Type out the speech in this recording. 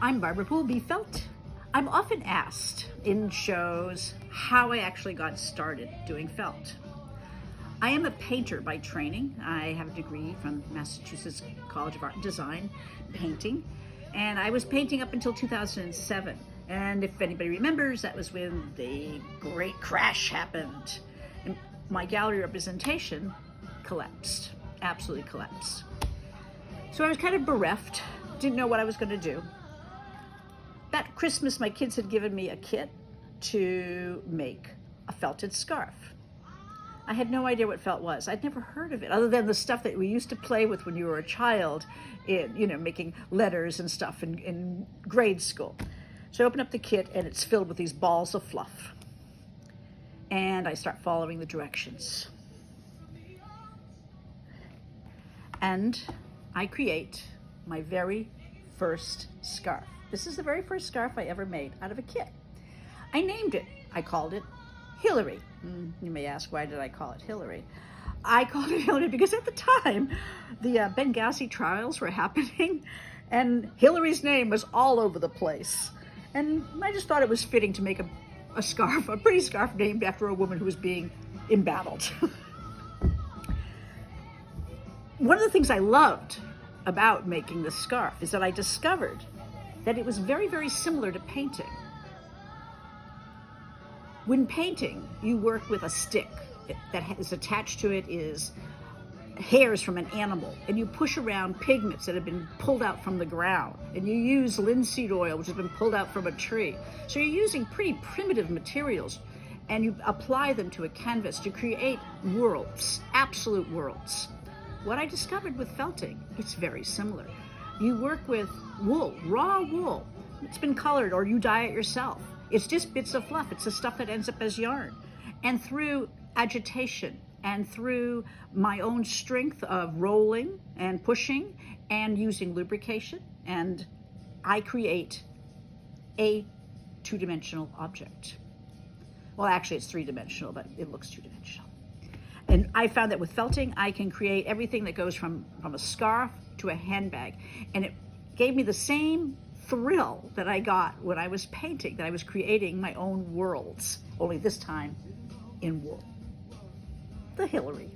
I'm Barbara Poole Felt. I'm often asked in shows how I actually got started doing felt. I am a painter by training. I have a degree from Massachusetts College of Art and Design, painting, and I was painting up until 2007. And if anybody remembers, that was when the great crash happened. And my gallery representation collapsed, absolutely collapsed. So I was kind of bereft, didn't know what I was going to do. That Christmas, my kids had given me a kit to make a felted scarf. I had no idea what felt was. I'd never heard of it, other than the stuff that we used to play with when you were a child, making letters and stuff in grade school. So I open up the kit, and it's filled with these balls of fluff. And I start following the directions. And I create my very first scarf. This is the very first scarf I ever made out of a kit. I named it. I called it Hillary. You may ask, why did I call it Hillary? I called it Hillary because at the time, the Benghazi trials were happening, and Hillary's name was all over the place. And I just thought it was fitting to make a scarf, a pretty scarf named after a woman who was being embattled. One of the things I loved about making this scarf is that I discovered that it was very, very similar to painting. When painting, you work with a stick that is attached to it is hairs from an animal, and you push around pigments that have been pulled out from the ground, and you use linseed oil, which has been pulled out from a tree. So you're using pretty primitive materials, and you apply them to a canvas to create worlds, absolute worlds. What I discovered with felting, it's very similar. You work with wool, raw wool. It's been colored, or you dye it yourself. It's just bits of fluff. It's the stuff that ends up as yarn. And through agitation and through my own strength of rolling and pushing and using lubrication, and I create a two-dimensional object. Well, actually it's three-dimensional, but it looks two-dimensional. And I found that with felting, I can create everything that goes from a scarf to a handbag. And it gave me the same thrill that I got when I was painting, that I was creating my own worlds, only this time in wool. The Hillary.